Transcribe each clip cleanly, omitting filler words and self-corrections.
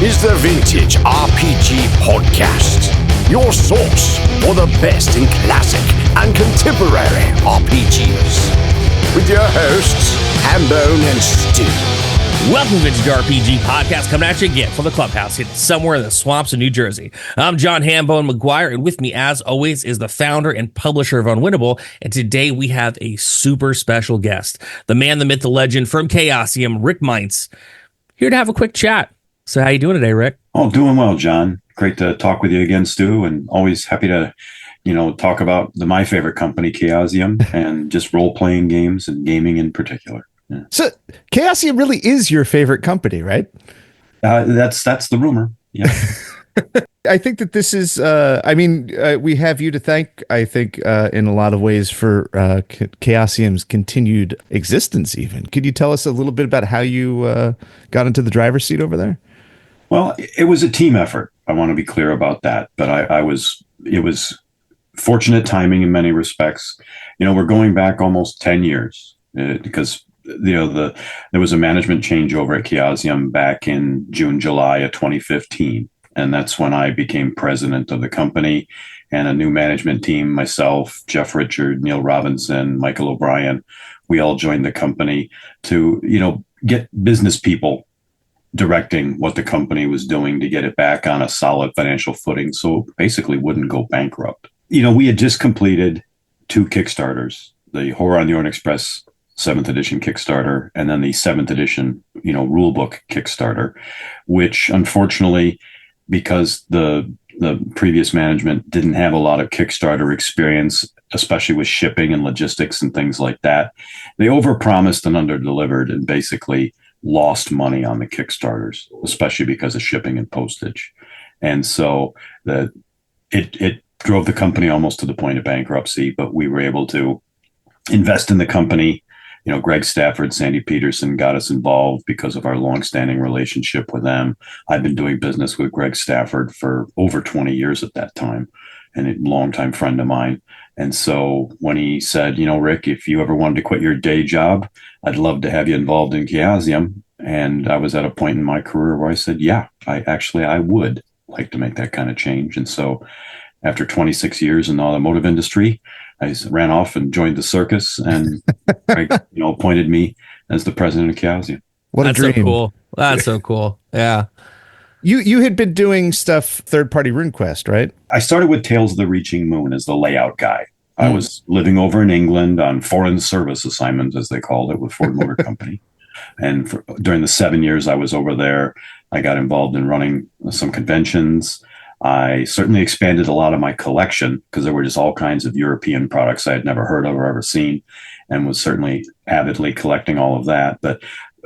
is the Vintage RPG Podcast, your source for the best in classic and contemporary RPGs. With your hosts, Hambone and Stu. Welcome to Vintage RPG Podcast, coming at you again from the clubhouse hidden somewhere in the swamps of New Jersey. I'm John Hambone McGuire, and with me, as always, is the founder and publisher of Unwinnable. And today we have a super special guest, the man, the myth, the legend from Chaosium, Rick Meints, here to have a quick chat. So how you doing today, Rick? Oh, doing well, John. Great to talk with you again, Stu, and always happy to, talk about my favorite company, Chaosium, and just role-playing games and gaming in particular. Yeah. So Chaosium really is your favorite company, right? That's the rumor. Yeah. I think that this is, we have you to thank, I think, in a lot of ways for Chaosium's continued existence even. Could you tell us a little bit about how you got into the driver's seat over there? Well, it was a team effort. I want to be clear about that. But it was fortunate timing in many respects. We're going back almost 10 years because there was a management changeover at Chaosium back in June, July of 2015. And that's when I became president of the company, and a new management team, myself, Jeff Richard, Neil Robinson, Michael O'Brien, we all joined the company to, get business people directing what the company was doing to get it back on a solid financial footing. So basically wouldn't go bankrupt. We had just completed 2 Kickstarters, the Horror on the Orient Express 7th edition Kickstarter, and then the 7th edition, rulebook Kickstarter, which unfortunately, because the previous management didn't have a lot of Kickstarter experience, especially with shipping and logistics and things like that, they overpromised and underdelivered and basically lost money on the Kickstarters, especially because of shipping and postage. And so it drove the company almost to the point of bankruptcy, but we were able to invest in the company. Greg Stafford, Sandy Peterson got us involved because of our longstanding relationship with them. I've been doing business with Greg Stafford for over 20 years at that time, and a longtime friend of mine. And so when he said, Rick, if you ever wanted to quit your day job, I'd love to have you involved in Chaosium. And I was at a point in my career where I said, yeah, I would like to make that kind of change. And so after 26 years in the automotive industry, I ran off and joined the circus, and Greg, appointed me as the president of Chaosium. What a dream. So cool. That's so cool. Yeah. You had been doing stuff third-party RuneQuest, right? I started with Tales of the Reaching Moon as the layout guy. I was living over in England on foreign service assignments, as they called it, with Ford Motor Company. And during the 7 years I was over there, I got involved in running some conventions. I certainly expanded a lot of my collection because there were just all kinds of European products I had never heard of or ever seen, and was certainly avidly collecting all of that. But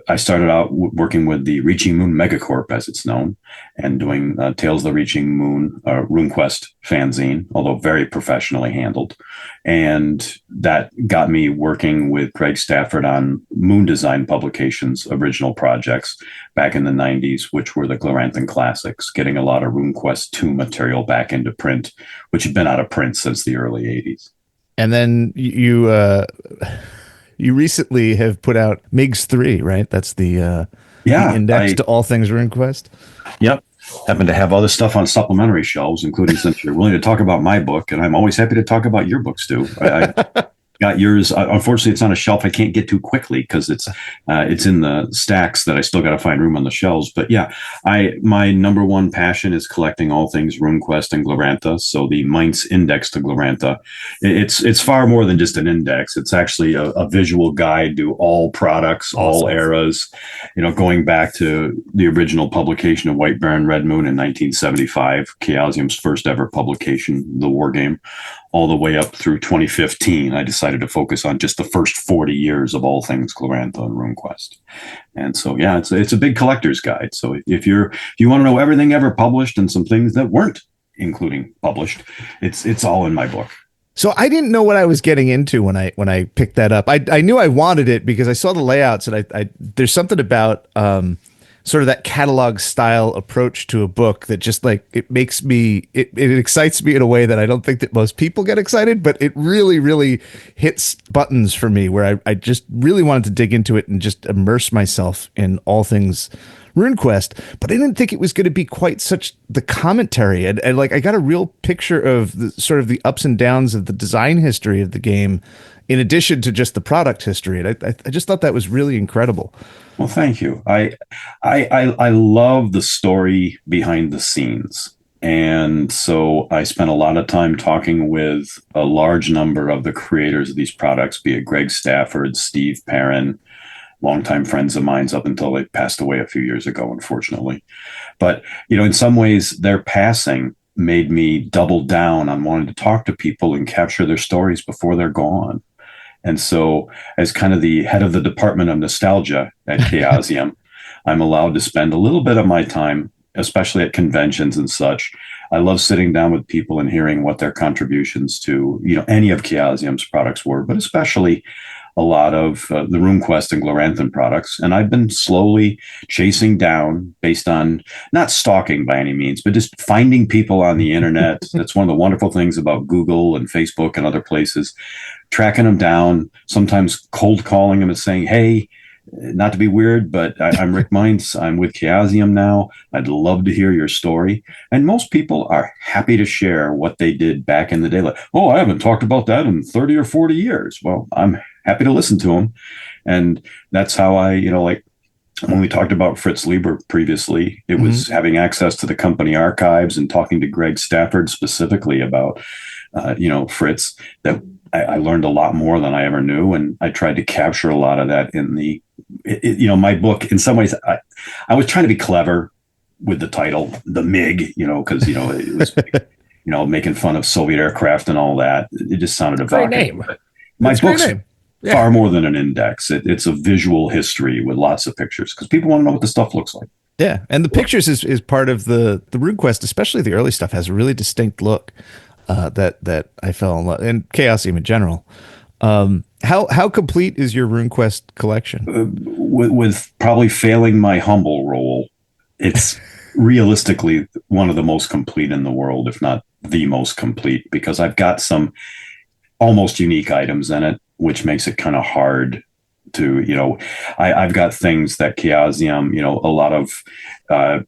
I started out working with the Reaching Moon Megacorp, as it's known, and doing Tales of the Reaching Moon RuneQuest fanzine, although very professionally handled. And that got me working with Greg Stafford on Moon Design Publications' original projects back in the 90s, which were the Glorantha classics, getting a lot of RuneQuest 2 material back into print, which had been out of print since the early 80s. And then you recently have put out MIGS 3, right? That's the index to all things RuneQuest. Yep. Happen to have other stuff on supplementary shelves, including, since you're willing to talk about my book, and I'm always happy to talk about your books too. I got yours. Unfortunately, it's on a shelf I can't get to quickly because it's in the stacks that I still got to find room on the shelves. But yeah, my number one passion is collecting all things RuneQuest and Glorantha. So the Meints Index to Glorantha, it's far more than just an index. It's actually a visual guide to all products, all eras. Going back to the original publication of White Baron Red Moon in 1975, Chaosium's first ever publication, the war game, all the way up through 2015. I decided to focus on just the first 40 years of all things Glorantha and RuneQuest. And so, yeah, it's a big collector's guide. So if you want to know everything ever published and some things that weren't including published, it's all in my book. So I didn't know what I was getting into when I picked that up. I knew I wanted it because I saw the layouts, and I there's something about sort of that catalog style approach to a book that just like it makes me it excites me in a way that I don't think that most people get excited, but it really, really hits buttons for me where I just really wanted to dig into it and just immerse myself in all things RuneQuest, but I didn't think it was going to be quite such the commentary. And like, I got a real picture of the sort of the ups and downs of the design history of the game, in addition to just the product history. And I just thought that was really incredible. Well, thank you. I love the story behind the scenes. And so I spent a lot of time talking with a large number of the creators of these products, be it Greg Stafford, Steve Perrin, longtime friends of mine up until they passed away a few years ago, unfortunately. But, in some ways, their passing made me double down on wanting to talk to people and capture their stories before they're gone. And so, as kind of the head of the Department of Nostalgia at Chaosium, I'm allowed to spend a little bit of my time, especially at conventions and such. I love sitting down with people and hearing what their contributions to, any of Chaosium's products were, but especially a lot of the RuneQuest and Glorantha products. And I've been slowly chasing down, based on not stalking by any means, but just finding people on the internet. That's one of the wonderful things about Google and Facebook and other places, tracking them down, sometimes cold calling them and saying, hey, not to be weird, but I'm Rick Meints. I'm with Chaosium now. I'd love to hear your story. And most people are happy to share what they did back in the day. Like, oh, I haven't talked about that in 30 or 40 years. Well, I'm happy to listen to them. And that's how I, like when we talked about Fritz Lieber previously, it was having access to the company archives and talking to Greg Stafford specifically about, Fritz, that I learned a lot more than I ever knew. And I tried to capture a lot of that in my book. In some ways, I was trying to be clever with the title, The MiG, because, it was, making fun of Soviet aircraft and all that. It just sounded evocative. Great name. My book's far more than an index. It's a visual history with lots of pictures because people want to know what the stuff looks like. Yeah. And the pictures is part of the RuneQuest, especially the early stuff, has a really distinct look that I fell in love, and Chaosium in general. How complete is your RuneQuest collection? With probably failing my humble role, it's realistically one of the most complete in the world, if not the most complete, because I've got some almost unique items in it, which makes it kind of hard to, I've got things that Chaosium, a lot of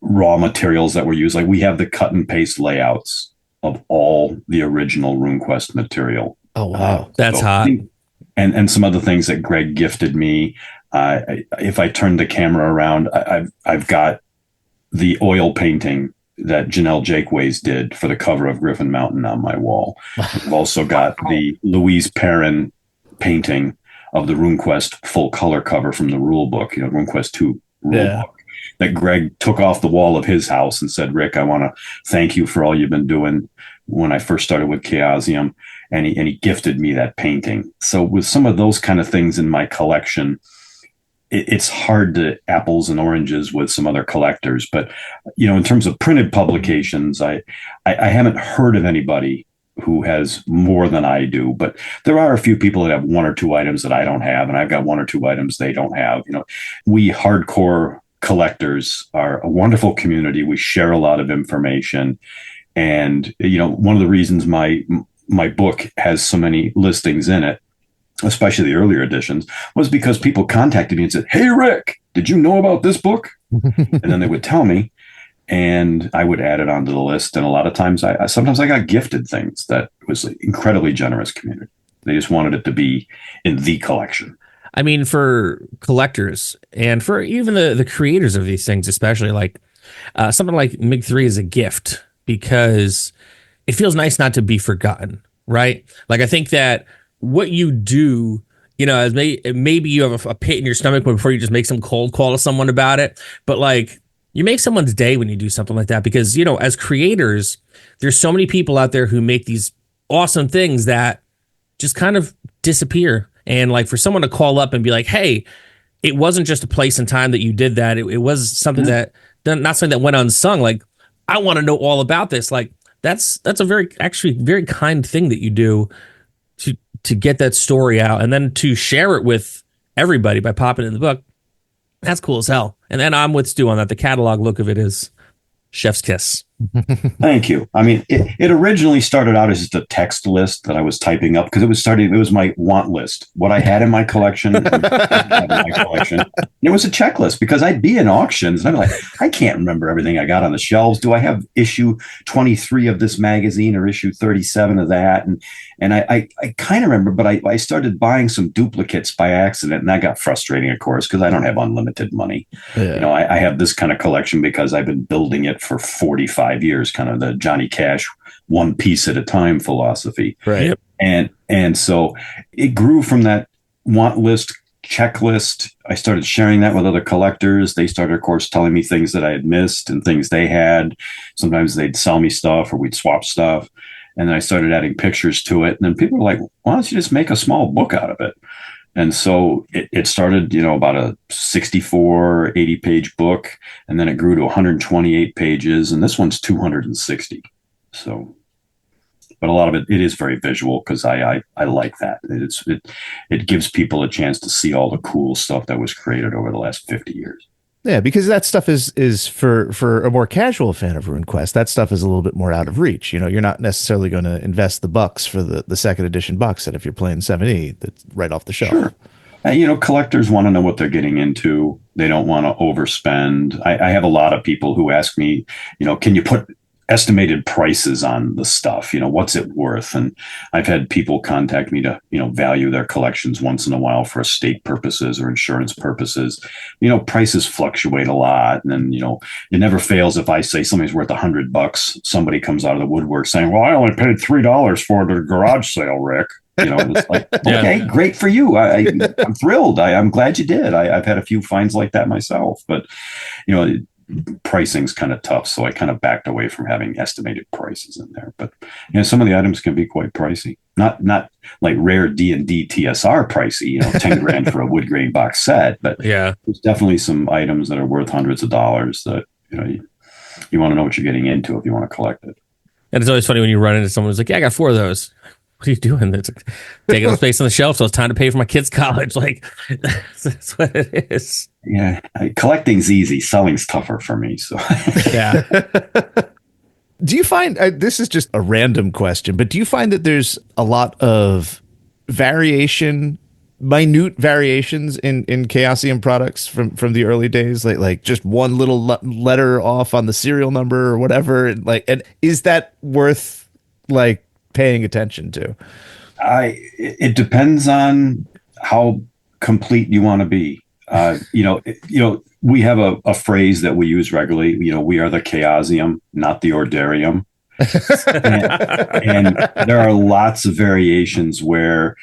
raw materials that were used. Like we have the cut and paste layouts of all the original RuneQuest material. Oh, wow. That's hot. And some other things that Greg gifted me. If I turn the camera around, I've got the oil painting that Janelle Jakeways did for the cover of Griffin Mountain on my wall. I've also got the Louise Perrin painting of the RuneQuest full color cover from the rule book, RuneQuest 2 rule book, that Greg took off the wall of his house and said, Rick, I want to thank you for all you've been doing when I first started with Chaosium. And he gifted me that painting. So with some of those kind of things in my collection, it's hard to apples and oranges with some other collectors. But, in terms of printed publications, I haven't heard of anybody who has more than I do, but there are a few people that have one or two items that I don't have. And I've got one or two items they don't have. We hardcore collectors are a wonderful community. We share a lot of information. And, one of the reasons my book has so many listings in it, especially the earlier editions, was because people contacted me and said, hey, Rick, did you know about this book? And then they would tell me, and I would add it onto the list. And a lot of times, sometimes I got gifted things that was an incredibly generous community. They just wanted it to be in the collection. I mean, for collectors and for even the creators of these things, especially like something like MiG-3 is a gift because it feels nice not to be forgotten, right? Like I think that what you do, as maybe you have a pit in your stomach before you just make some cold call to someone about it, but like you make someone's day when you do something like that because, as creators, there's so many people out there who make these awesome things that just kind of disappear. And like for someone to call up and be like, hey, it wasn't just a place and time that you did that. It was something that, not something that went unsung. Like, I want to know all about this. Like, that's a very kind thing that you do to get that story out and then to share it with everybody by popping it in the book. That's cool as hell. And then I'm with Stu on that. The catalog look of it is chef's kiss. Thank you. I mean, it originally started out as just a text list that I was typing up because it was my want list, what I had in my collection. And it was a checklist because I'd be in auctions and I'm like, I can't remember everything I got on the shelves. Do I have issue 23 of this magazine or issue 37 of that? And I kind of remember, but I started buying some duplicates by accident, and that got frustrating, of course, because I don't have unlimited money. Yeah. I have this kind of collection because I've been building it for 45 years, kind of the Johnny Cash one piece at a time philosophy. Right. Yep. And so it grew from that want list checklist. I started sharing that with other collectors. They started, of course, telling me things that I had missed and things they had. Sometimes they'd sell me stuff or we'd swap stuff. And then I started adding pictures to it. And then people were like, why don't you just make a small book out of it? And so it started, about a 64, 80-page book, and then it grew to 128 pages, and this one's 260. So, but a lot of it is very visual because I like that. It gives people a chance to see all the cool stuff that was created over the last 50 years. Yeah, because that stuff is for a more casual fan of RuneQuest, that stuff is a little bit more out of reach. You're not necessarily going to invest the bucks for the second edition box set if you're playing 7e that's right off the shelf. Sure. Collectors want to know what they're getting into. They don't want to overspend. I have a lot of people who ask me, can you put estimated prices on the stuff? What's it worth? And I've had people contact me to, value their collections once in a while for estate purposes or insurance purposes. Prices fluctuate a lot. And then, it never fails if I say something's worth $100, somebody comes out of the woodwork saying, well, I only paid $3 for it at a garage sale, Rick. It's like, okay, great for you. I'm thrilled. I'm glad you did. I've had a few finds like that myself, but, pricing's kind of tough, so I kind of backed away from having estimated prices in there. But some of the items can be quite pricey. Not like rare D&D TSR pricey, 10 grand for a wood grain box set, but there's definitely some items that are worth hundreds of dollars that you want to know what you're getting into if you want to collect it. And it's always funny when you run into someone who's like, yeah, I got 4 of those. What are you doing? It's like, taking up space on the shelf, so it's time to pay for my kids' college. Like, that's what it is. Yeah, collecting's easy. Selling's tougher for me. So, yeah. Do you find, this is just a random question, but do you find that there's a lot of minute variations in Chaosium products from the early days, like just one little letter off on the serial number or whatever? And is that worth paying attention to? It depends on how complete you want to be. We have a phrase that we use regularly. We are the Chaosium, not the Ordarium. and there are lots of variations where,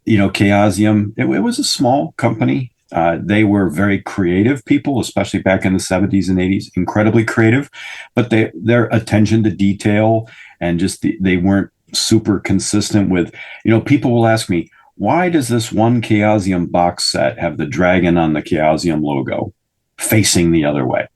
Chaosium, it was a small company. They were very creative people, especially back in the 70s and 80s, incredibly creative, but their attention to detail and just they weren't super consistent with, people will ask me, why does this one Chaosium box set have the dragon on the Chaosium logo facing the other way?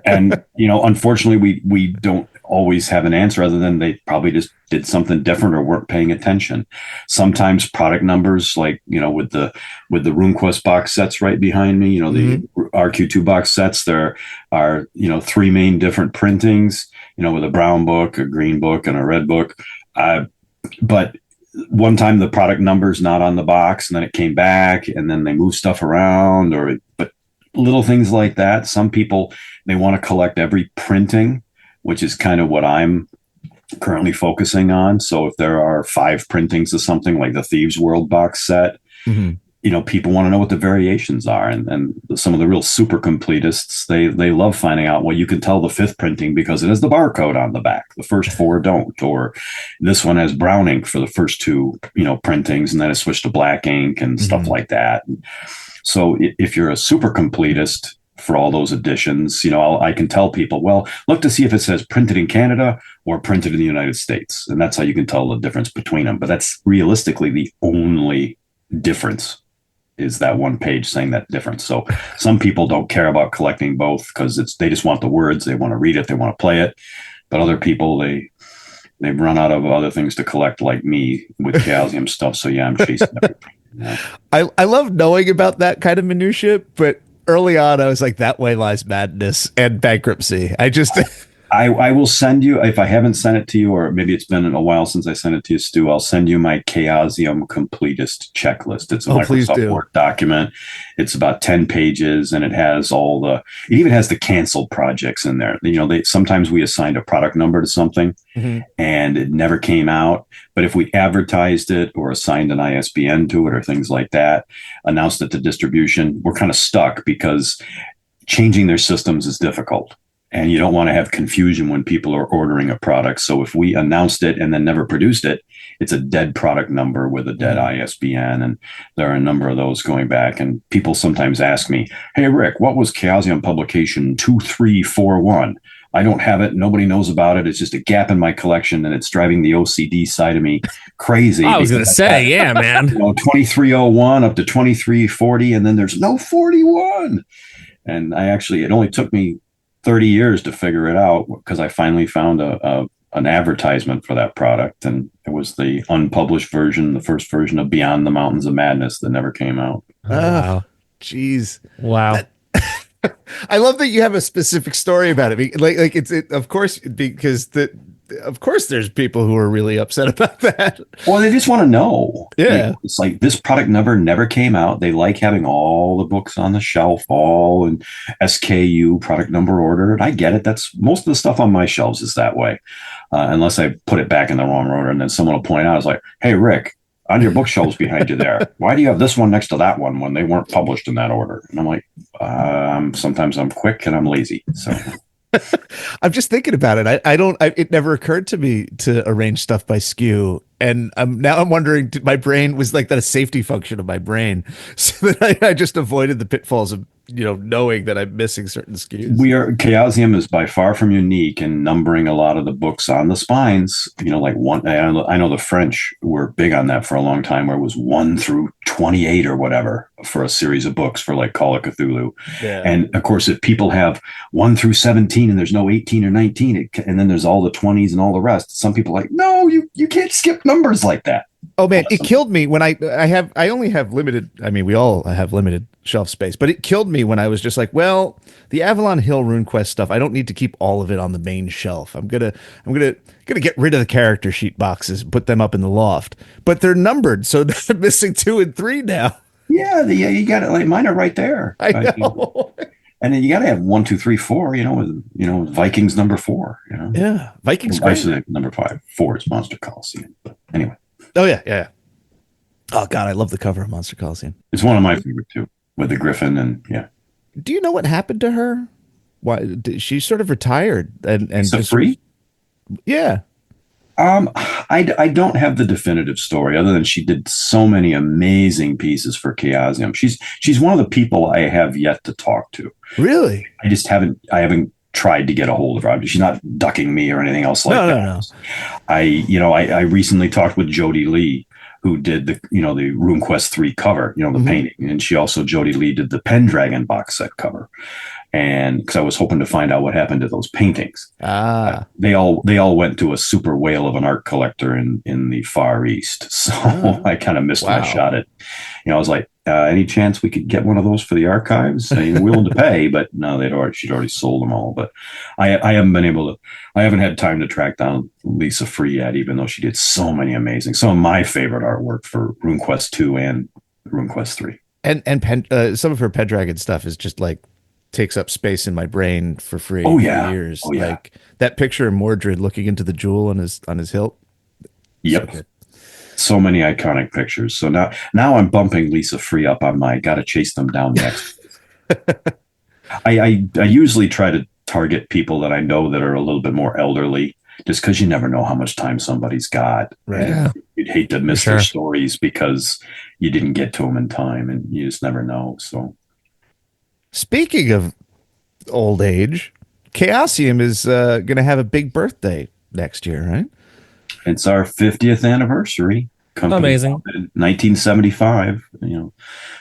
And, unfortunately, we don't always have an answer other than they probably just did something different or weren't paying attention. Sometimes product numbers, like, with the RuneQuest box sets right behind me, the RQ2 box sets, there are, 3 main different printings, with a brown book, a green book, and a red book. But one time the product number's not on the box, and then it came back, and then they move stuff around, but little things like that. Some people, they want to collect every printing, which is kind of what I'm currently focusing on. So if there are 5 printings of something like the Thieves World box set, people want to know what the variations are. And some of the real super completists, they love finding out, well, you can tell the 5th printing because it has the barcode on the back. The first 4 don't. Or this one has brown ink for the first 2, printings, and then it switched to black ink and stuff like that. So if you're a super completist for all those editions, I can tell people, well, look to see if it says printed in Canada or printed in the United States. And that's how you can tell the difference between them. But that's realistically the only difference, is that one page saying that difference. So some people don't care about collecting both because they just want the words. They want to read it. They want to play it. But other people, they've run out of other things to collect, like me with Chaosium stuff. So yeah, I'm chasing everything. I love knowing about that kind of minutia, but early on I was like, that way lies madness and bankruptcy. I just I will send you, if I haven't sent it to you, or maybe it's been a while since I sent it to you, Stu, I'll send you my Chaosium completist checklist. It's a Microsoft Word document. It's about 10 pages, and it has it even has the canceled projects in there. Sometimes we assigned a product number to something and it never came out. But if we advertised it or assigned an ISBN to it or things like that, announced it to distribution, we're kind of stuck because changing their systems is difficult. And you don't want to have confusion when people are ordering a product. So if we announced it and then never produced it, it's a dead product number with a dead ISBN. And there are a number of those going back. And people sometimes ask me, hey, Rick, what was Chaosium publication 2341? I don't have it. Nobody knows about it. It's just a gap in my collection, and it's driving the OCD side of me crazy. I was going to say, yeah, man. 2301 up to 2340, and then there's no 41. And it only took me 30 years to figure it out because I finally found an advertisement for that product, and it was the unpublished version, the first version of Beyond the Mountains of Madness that never came out. Oh, wow. Jeez. Wow. I love that you have a specific story about it. Like of course, because of course there's people who are really upset about that. Well, they just want to know. Yeah. It's like this product never came out. They like having all the books on the shelf, all in SKU, product number order. And I get it. That's most of the stuff on my shelves is that way. Unless I put it back in the wrong order. And then someone will point out, it's like, hey, Rick, on your bookshelves behind you there, why do you have this one next to that one when they weren't published in that order? And I'm like, sometimes I'm quick and I'm lazy. So I'm just thinking about it. It never occurred to me to arrange stuff by SKU. And I'm wondering, my brain was like that a safety function of my brain so that I just avoided the pitfalls of, knowing that I'm missing certain SKUs. Chaosium is by far from unique in numbering a lot of the books on the spines. Like I know the French were big on that for a long time, where it was 1 through 28 or whatever for a series of books for like Call of Cthulhu. Yeah. And of course, if people have 1 through 17 and there's no 18 or 19, and then there's all the 20s and all the rest, some people are like, no, you can't skip numbers like that. Oh man, it killed me when I only have limited. I mean, we all have limited shelf space, but it killed me when I was just like, well, the Avalon Hill RuneQuest stuff, I don't need to keep all of it on the main shelf. I'm gonna get rid of the character sheet boxes, put them up in the loft, but they're numbered, so they're missing 2 and 3 now. Yeah, you got it. Like mine are right there. I know. And then you got to have 1, 2, 3, 4. With Vikings number 4. Yeah, Vikings. Number 5. 4 is Monster Coliseum. But anyway. Oh yeah. Oh God, I love the cover of Monster Coliseum. It's one of my favorite too, with the griffin and yeah. Do you know what happened to her? Why she sort of retired and just free? Yeah. I don't have the definitive story other than she did so many amazing pieces for Chaosium. She's one of the people I have yet to talk to. Really? I haven't tried to get a hold of her. She's not ducking me or anything else like that. No. I recently talked with Jody Lee, who did the RuneQuest 3 cover, the painting. And Jody Lee did the Pendragon box set cover. And because I was hoping to find out what happened to those paintings. They all went to a super whale of an art collector in the Far East. So I kind of missed my shot at, I was like, any chance we could get one of those for the archives? I'm willing to pay, but no, she'd already sold them all. But I haven't had time to track down Lisa Free yet, even though she did some of my favorite artwork for RuneQuest 2 and RuneQuest 3. And some of her Pendragon stuff is just like takes up space in my brain for free. Oh yeah. For years. Oh, yeah. Like that picture of Mordred looking into the jewel on his hilt. Yep. So many iconic pictures. So now I'm bumping Lisa Free up on my gotta chase them down next. I usually try to target people that I know that are a little bit more elderly, just because you never know how much time somebody's got. Right. Yeah. You'd hate to miss their stories because you didn't get to them in time, and you just never know. So, speaking of old age, Chaosium is going to have a big birthday next year, right? It's our 50th anniversary. Amazing. 1975.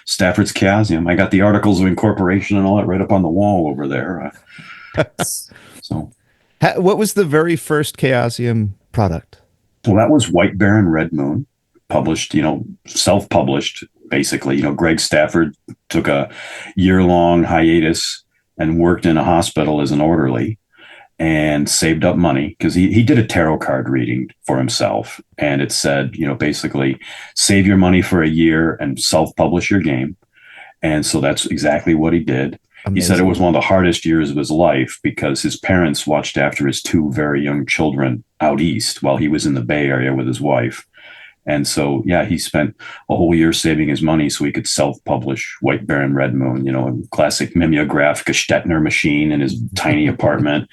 Stafford's Chaosium. I got the articles of incorporation and all that right up on the wall over there. So, what was the very first Chaosium product? Well, that was White Baron Red Moon, published, self-published basically. Greg Stafford took a year-long hiatus and worked in a hospital as an orderly and saved up money because he did a tarot card reading for himself. And it said, basically save your money for a year and self-publish your game. And so that's exactly what he did. Amazing. He said it was one of the hardest years of his life because his parents watched after his 2 very young children out east while he was in the Bay Area with his wife. And so, he spent a whole year saving his money so he could self-publish White Bear and Red Moon, a classic mimeograph Gestetner machine in his tiny apartment,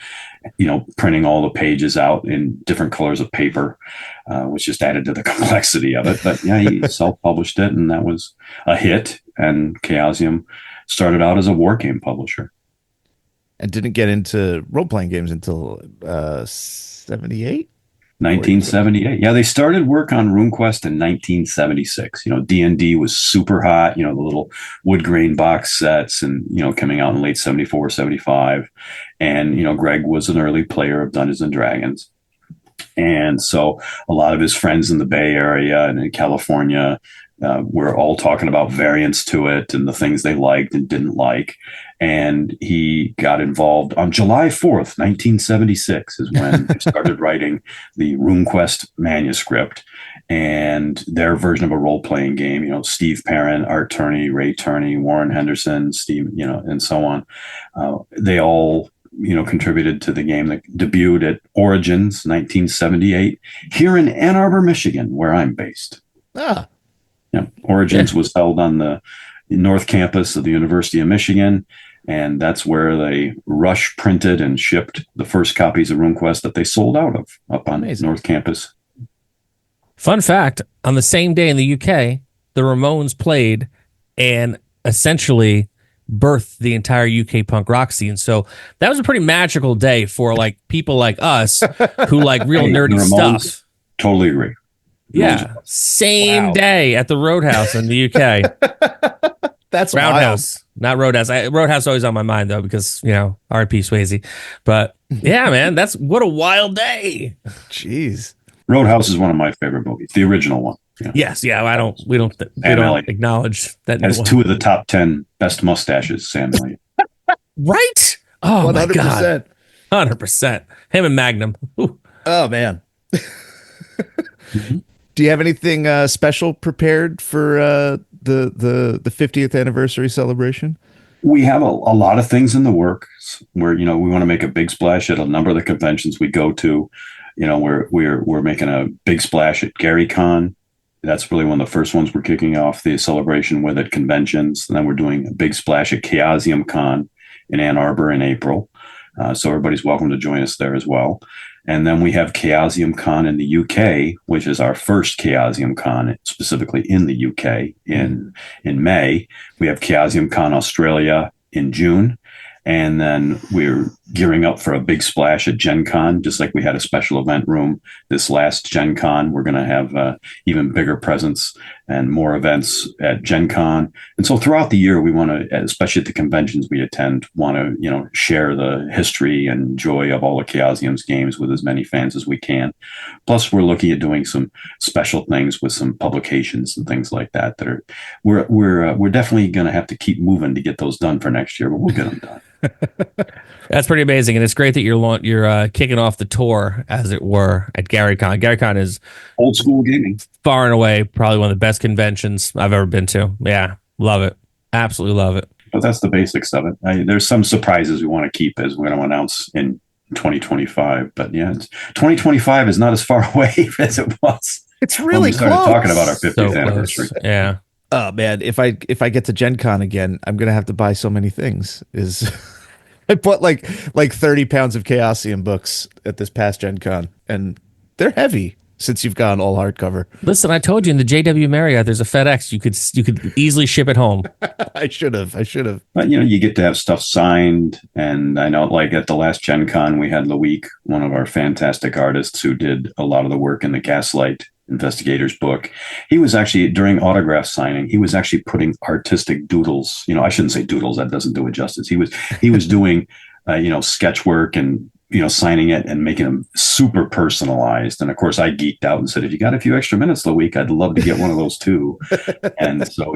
printing all the pages out in different colors of paper, which just added to the complexity of it. But he self-published it, and that was a hit. And Chaosium started out as a war game publisher. And didn't get into role-playing games until 78? 1978. Yeah, they started work on RuneQuest in 1976. D&D was super hot, the little wood grain box sets and, coming out in late 74, 75. And, Greg was an early player of Dungeons and Dragons. And so a lot of his friends in the Bay Area and in California were all talking about variants to it and the things they liked and didn't like. And he got involved on July 4th, 1976 is when they started writing the RuneQuest manuscript and their version of a role-playing game. Steve Perrin, Art Turney, Ray Turney, Warren Henderson, Steve, and so on. They all contributed to the game that debuted at Origins 1978 here in Ann Arbor, Michigan, where I'm based. Origins was held on the North Campus of the University of Michigan, and that's where they rush printed and shipped the first copies of RuneQuest that they sold out of up on North Campus. Fun fact, on the same day in the UK, the Ramones played and essentially birthed the entire UK punk rock scene. So that was a pretty magical day for people like us who like real nerdy stuff. Totally agree. Yeah, same day at the Roadhouse in the UK. That's Roundhouse, not Roadhouse. Roadhouse always on my mind though because R.I.P. Swayze. But yeah, man, what a wild day. Jeez, Roadhouse is one of my favorite movies, the original one. Yes, we don't acknowledge that. Has 2 of the top 10 best mustaches, Sam Elliott. Right? Oh 100%. My God, 100%. Him and Magnum. Ooh. Oh man. Do you have anything special prepared for the 50th anniversary celebration? We have a lot of things in the works where, we want to make a big splash at a number of the conventions we go to. We're making a big splash at GaryCon. That's really one of the first ones we're kicking off the celebration with at conventions. And then we're doing a big splash at Chaosium Con in Ann Arbor in April. So everybody's welcome to join us there as well. And then we have Chaosium Con in the UK, which is our first Chaosium Con, specifically in the UK in May. We have Chaosium Con Australia in June. And then we're gearing up for a big splash at Gen Con, just like we had a special event room this last Gen Con. We're going to have even bigger presence and more events at Gen Con. And so throughout the year, we want to, especially at the conventions we attend, want to, share the history and joy of all of Chaosium's games with as many fans as we can. Plus, we're looking at doing some special things with some publications and things like that are, we're definitely going to have to keep moving to get those done for next year, but we'll get them done. That's pretty amazing, and it's great that you're kicking off the tour, as it were, at GaryCon. GaryCon is old school gaming, far and away probably one of the best conventions I've ever been to. Yeah, love it, absolutely love it. But that's the basics of it. There's some surprises we want to keep as we're going to announce in 2025. But yeah, 2025 is not as far away as it was. It's really we started close. Talking about our 50th anniversary. Yeah. Oh man, if I get to Gen Con again, I'm gonna have to buy so many things. I bought like 30 pounds of Chaosium books at this past Gen Con, and they're heavy since you've gone all hardcover. Listen, I told you in the JW Marriott there's a FedEx. You could easily ship it home. I should have. But you get to have stuff signed, and I know like at the last Gen Con we had Loic, one of our fantastic artists who did a lot of the work in the Gaslight Investigator's book. He was actually, during autograph signing, he was actually putting artistic doodles. I shouldn't say doodles, that doesn't do it justice. He was doing sketch work and signing it and making them super personalized. And of course, I geeked out and said, if you got a few extra minutes a week, I'd love to get one of those too. And so,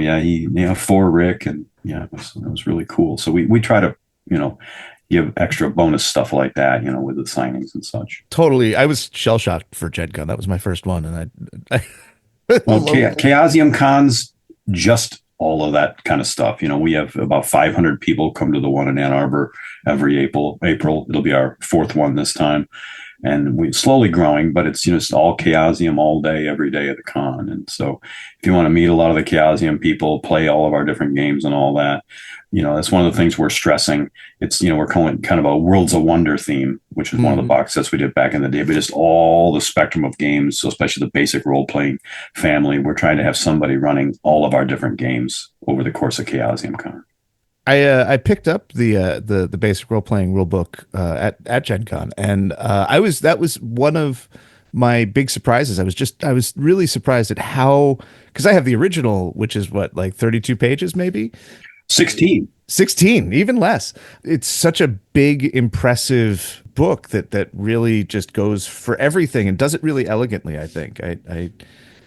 for Rick, and it was really cool. So we try to, give extra bonus stuff like that, with the signings and such. Totally. I was shell shocked for Gen Con. That was my first one. And well, Chaosium Cons, just all of that kind of stuff. We have about 500 people come to the one in Ann Arbor every April. It'll be our fourth one this time. And we're slowly growing, but it's just all Chaosium all day, every day of the con. And so if you want to meet a lot of the Chaosium people, play all of our different games and all that, that's one of the things we're stressing. It's, we're calling kind of a Worlds of Wonder theme, which is one of the box sets we did back in the day, but just all the spectrum of games. So especially the basic role-playing family, we're trying to have somebody running all of our different games over the course of Chaosium Con. I picked up the basic role playing rule book at Gen Con, and that was one of my big surprises. I was really surprised at how, because I have the original, which is what, like 32 pages maybe. 16, even less. It's such a big, impressive book that really just goes for everything and does it really elegantly. I think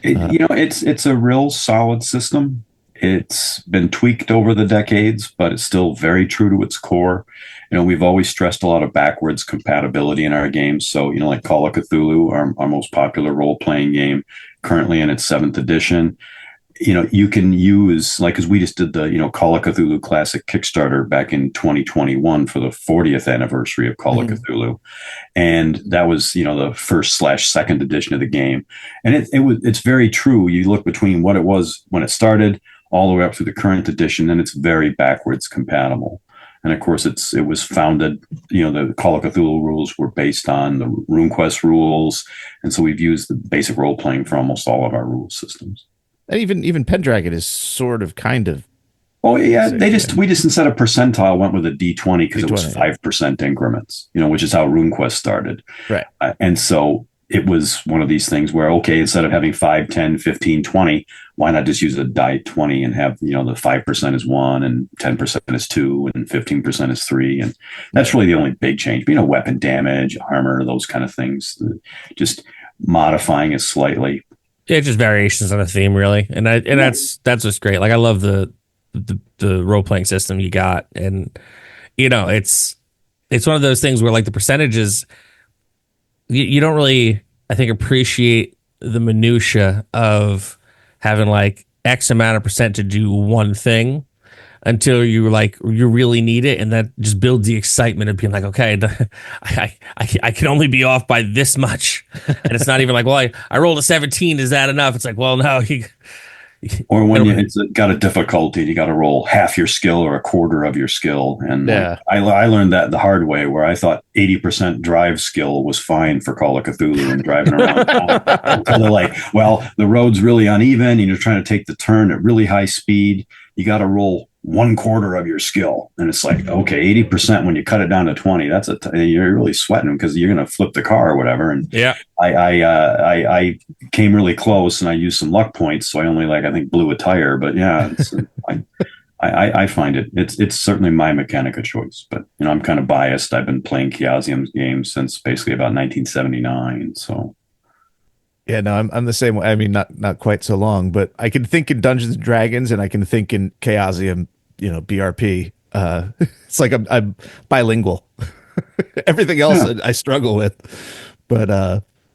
it's a real solid system. It's been tweaked over the decades, but it's still very true to its core. We've always stressed a lot of backwards compatibility in our games. So, like Call of Cthulhu, our most popular role-playing game, currently in its 7th edition, you can use, like, because we just did the, Call of Cthulhu Classic Kickstarter back in 2021 for the 40th anniversary of Call of Cthulhu. And that was, the first/second edition of the game. And it's very true. You look between what it was when it started all the way up to the current edition, and it's very backwards compatible. And of course, it was founded, the Call of Cthulhu rules were based on the RuneQuest rules. And so we've used the basic role playing for almost all of our rule systems. And even Pendragon is sort of kind of. Oh yeah, we just instead of percentile went with a D20 because it was 5% increments, which is how RuneQuest started. Right. And so it was one of these things where, okay, instead of having 5, 10, 15, 20, why not just use a die 20 and have, the 5% is 1 and 10% is 2 and 15% is 3. And that's really the only big change. Weapon damage, armor, those kind of things, just modifying it slightly. Yeah, just variations on a theme, really. And that's just great. Like, I love the role-playing system you got. And, it's one of those things where, like, the percentages, you don't really, I think, appreciate the minutia of having like X amount of percent to do one thing until you really need it, and that just builds the excitement of being like, okay, I can only be off by this much, and it's not even like, well, I rolled a 17, is that enough? It's like, well, no. Or when it's got a difficulty, you got to roll half your skill or a quarter of your skill. And I learned that the hard way, where I thought 80% drive skill was fine for Call of Cthulhu and driving around. Until they're like, well, the road's really uneven and you're trying to take the turn at really high speed. You got to roll 1/4 of your skill. And it's like, okay, 80% when you cut it down to 20, you're really sweating because you're going to flip the car or whatever. And yeah, I came really close and I used some luck points. So I only I think blew a tire, but yeah, I find it's certainly my mechanic of choice, but I'm kind of biased. I've been playing Chaosium's games since basically about 1979. So. Yeah, no, I'm the same way. I mean, not quite so long, but I can think in Dungeons and Dragons, and I can think in Chaosium, BRP. It's like I'm bilingual. Everything else I struggle with. But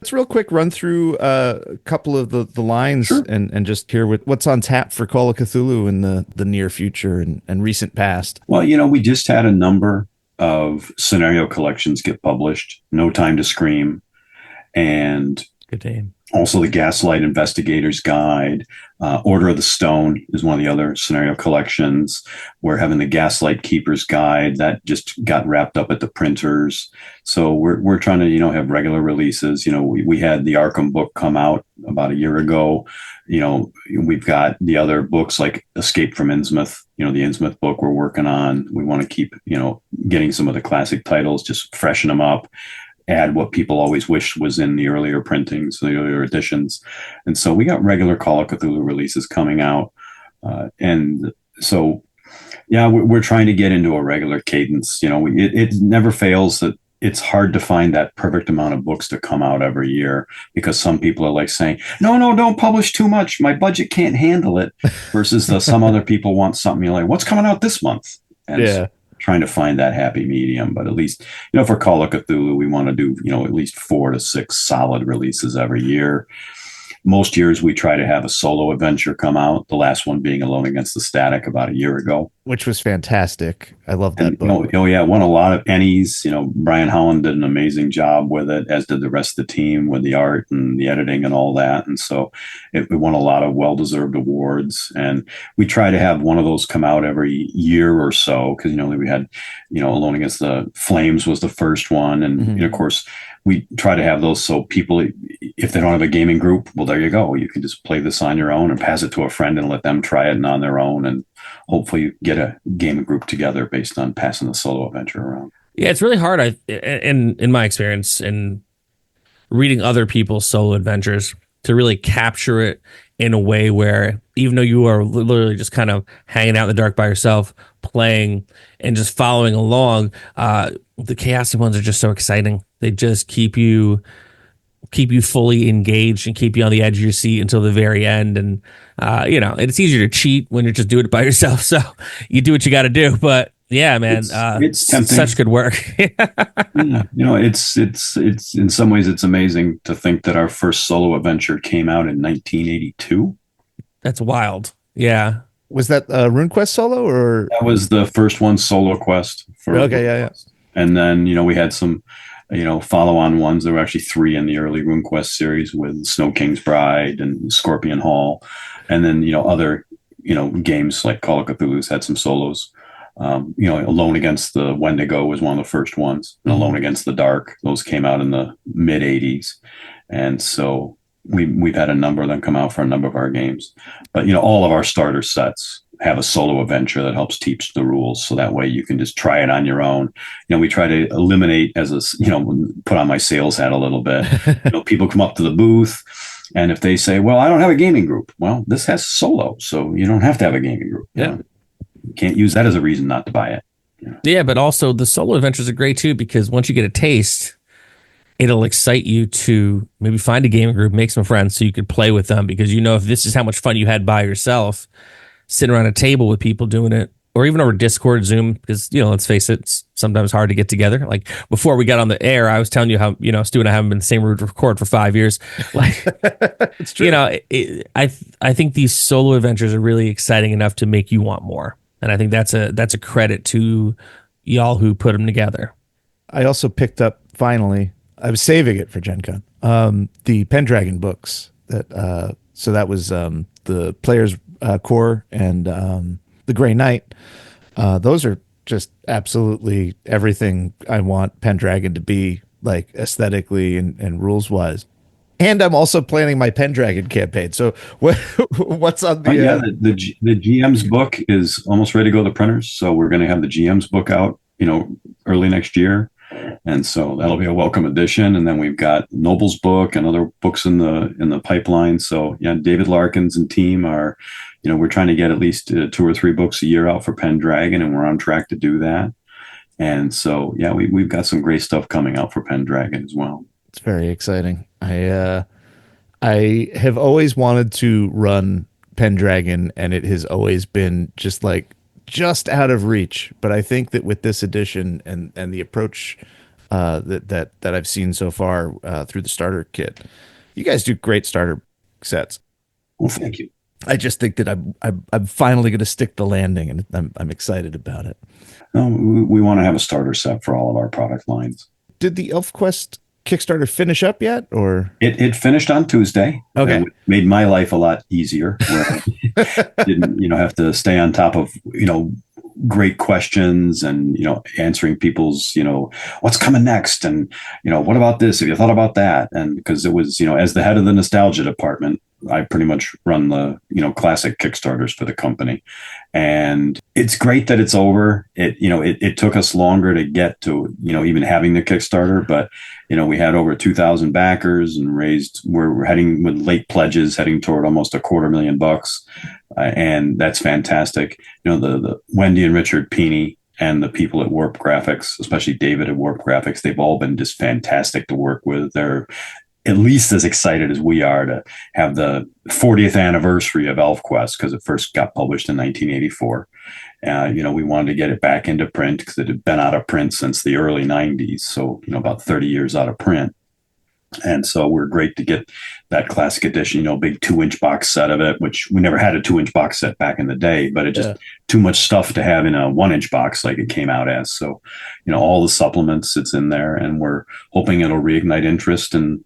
let's real quick run through a couple of the lines and just hear what's on tap for Call of Cthulhu in the near future and recent past. Well, we just had a number of scenario collections get published. No Time to Scream, and good name. Also, the Gaslight Investigator's Guide, Order of the Stone is one of the other scenario collections. We're having the Gaslight Keeper's Guide that just got wrapped up at the printers. So we're trying to have regular releases. We had the Arkham book come out about a year ago. We've got the other books like Escape from Innsmouth. The Innsmouth book we're working on. We want to keep getting some of the classic titles, just freshen them up. Add what people always wished was in the earlier printings, the earlier editions. And so we got regular Call of Cthulhu releases coming out. And so, yeah, we're trying to get into a regular cadence. It never fails that it's hard to find that perfect amount of books to come out every year, because some people are like saying, no, don't publish too much. My budget can't handle it. Versus some other people want something, you're like, what's coming out this month? And so trying to find that happy medium. But at least, for Call of Cthulhu, we want to do, at least 4 to 6 solid releases every year. Most years we try to have a solo adventure come out, the last one being Alone Against the Static about a year ago. Which was fantastic. I love that book. Won a lot of Ennies. Brian Holland did an amazing job with it, as did the rest of the team with the art and the editing and all that. And so it won a lot of well-deserved awards. And we try to have one of those come out every year or so, because, we had, Alone Against the Flames was the first one. And, of course, we try to have those so people, if they don't have a gaming group, well, there you go. You can just play this on your own and pass it to a friend and let them try it on their own. And hopefully get a gaming group together based on passing the solo adventure around. Yeah, it's really hard. In my experience in reading other people's solo adventures, to really capture it in a way where, even though you are literally just kind of hanging out in the dark by yourself, playing and just following along, the Chaosium ones are just so exciting. They just keep you fully engaged and keep you on the edge of your seat until the very end. And it's easier to cheat when you're just doing it by yourself. So you do what you got to do. But yeah, man, it's tempting. Such good work. It's in some ways it's amazing to think that our first solo adventure came out in 1982. That's wild. Yeah. Was that RuneQuest solo, or that was the first one, Solo Quest? Yeah. And then we had some follow-on ones. There were actually 3 in the early RuneQuest series with Snow King's Bride and Scorpion Hall, and then other games like Call of Cthulhu's had some solos. Alone Against the Wendigo was one of the first ones, and Alone Against the Dark, those came out in the mid 80s, and so we've had a number of them come out for a number of our games. But all of our starter sets have a solo adventure that helps teach the rules, so that way you can just try it on your own. We try to eliminate, put on my sales hat a little bit. People come up to the booth, and if they say, well, I don't have a gaming group, well, this has solo, so you don't have to have a gaming group. Yeah. You can't use that as a reason not to buy it. Yeah, but also the solo adventures are great too, because once you get a taste, it'll excite you to maybe find a gaming group, make some friends so you could play with them, because if this is how much fun you had by yourself, sitting around a table with people doing it, or even over Discord, Zoom, because, let's face it, it's sometimes hard to get together. Like before we got on the air, I was telling you how, Stu and I haven't been in the same room to record for 5 years. Like, it's true. I think these solo adventures are really exciting enough to make you want more. And I think that's a credit to y'all who put them together. I also picked up, finally, I was saving it for Gen Con, the Pendragon books. So that was the Player's Core and the Grey Knight. Those are just absolutely everything I want Pendragon to be, like aesthetically and rules wise. And I'm also planning my Pendragon campaign. So what's on the the GM's book is almost ready to go to the printers. So we're going to have the GM's book out, early next year. And so that'll be a welcome addition. And then we've got Noble's book and other books in the pipeline. So yeah, David Larkins and team are, we're trying to get at least 2 or 3 books a year out for Pendragon, and we're on track to do that. And so, yeah, we've got some great stuff coming out for Pendragon as well. It's very exciting. I have always wanted to run Pendragon, and it has always been just out of reach. But I think that with this edition and the approach that I've seen so far through the starter kit, you guys do great starter sets. Well, thank you. I just think that I'm finally going to stick the landing, and I'm excited about it. No, we want to have a starter set for all of our product lines. Did the ElfQuest Kickstarter finish up yet, or it finished on Tuesday? Okay, it made my life a lot easier, where I didn't have to stay on top of great questions and answering people's what's coming next, and what about this, have you thought about that? And because it was as the head of the nostalgia department, I pretty much run the classic Kickstarters for the company, and it's great that it's over. It took us longer to get to even having the Kickstarter, but we had over 2,000 backers and we're heading with late pledges, heading toward almost $250,000 bucks, and that's fantastic. The Wendy and Richard Peeney and the people at Warp Graphics, especially David at Warp Graphics, they've all been just fantastic to work with. They're at least as excited as we are to have the 40th anniversary of ElfQuest, because it first got published in 1984. We wanted to get it back into print because it had been out of print since the early 90s. So, about 30 years out of print. And so we're great to get that classic edition, big 2-inch box set of it, which we never had a 2-inch box set back in the day, but it just too much stuff to have in a 1-inch box like it came out as. So, all the supplements, it's in there, and we're hoping it'll reignite interest and,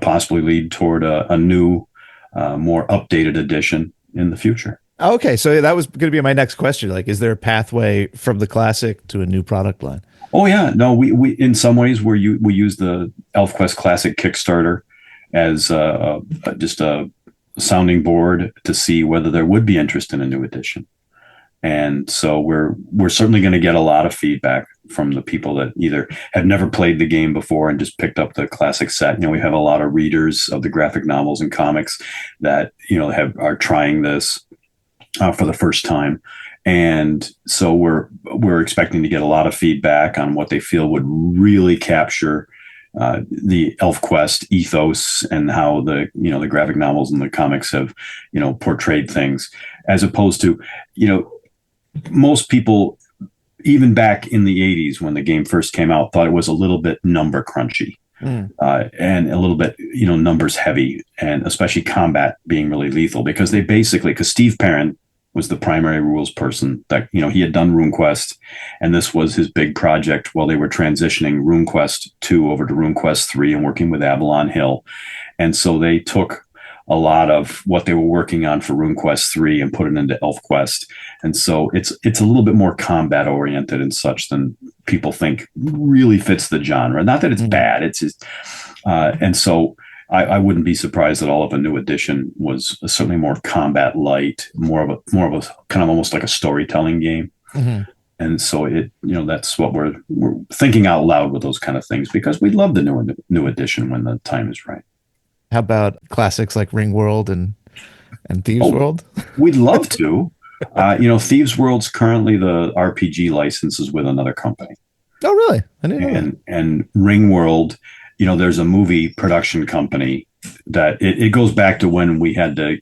possibly lead toward a new, more updated edition in the future. Okay. So that was going to be my next question. Like, is there a pathway from the classic to a new product line? Oh yeah, no. We in some ways we use the ElfQuest Classic Kickstarter as just a sounding board to see whether there would be interest in a new edition, and so we're certainly going to get a lot of feedback from the people that either have never played the game before and just picked up the classic set. We have a lot of readers of the graphic novels and comics that are trying this for the first time. And so we're expecting to get a lot of feedback on what they feel would really capture the ElfQuest ethos and how the graphic novels and the comics have portrayed things, as opposed to most people, even back in the 80s when the game first came out, thought it was a little bit number crunchy. And a little bit, numbers heavy, and especially combat being really lethal, because because Steve Perrin was the primary rules person that, he had done RuneQuest, and this was his big project while they were transitioning RuneQuest 2 over to RuneQuest 3 and working with Avalon Hill. And so they took a lot of what they were working on for RuneQuest 3 and put it into ElfQuest. And so it's a little bit more combat oriented and such than people think really fits the genre. Not that it's bad, it's just, and so I wouldn't be surprised at all if a new edition was certainly more combat light, more of a kind of almost like a storytelling game. Mm-hmm. And so that's what we're thinking out loud with those kind of things, because we'd love the new edition when the time is right. How about classics like Ring World and Thieves World? We'd love to. Thieves World's currently the RPG licenses with another company. Oh, really? I didn't know that. And Ring World, there's a movie production company that it goes back to when we had to,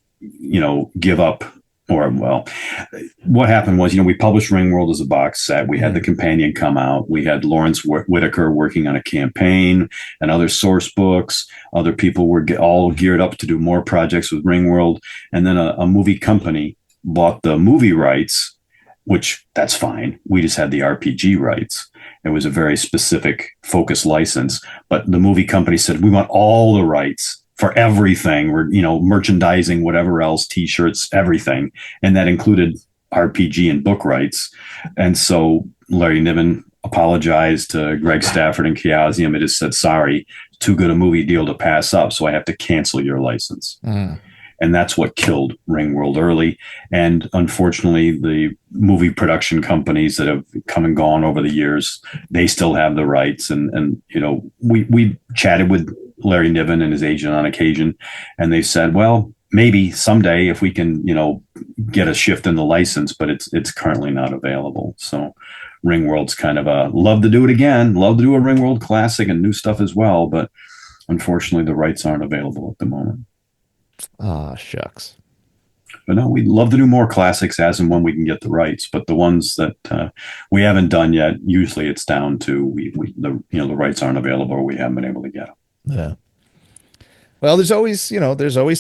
give up, what happened was, we published Ring World as a box set. We had the companion come out. We had Lawrence Whitaker working on a campaign and other source books. Other people were all geared up to do more projects with Ring World. And then a movie company bought the movie rights, which that's fine. We just had the RPG rights. It was a very specific focus license, but the movie company said, we want all the rights for everything. We're, merchandising, whatever else, t-shirts, everything. And that included RPG and book rights. And so Larry Niven apologized to Greg Stafford and Chaosium. It just said, sorry, too good a movie deal to pass up. So I have to cancel your license. And that's what killed Ring World early. And unfortunately, the movie production companies that have come and gone over the years, they still have the rights. And we chatted with Larry Niven and his agent on occasion, and they said, well, maybe someday if we can, get a shift in the license, but it's currently not available. So Ring World's kind of love to do it again, love to do a Ring World classic and new stuff as well. But unfortunately, the rights aren't available at the moment. Ah, shucks. But no, we'd love to do more classics as and when we can get the rights. But the ones that we haven't done yet, usually it's down to the rights aren't available or we haven't been able to get them. Yeah. Well, there's always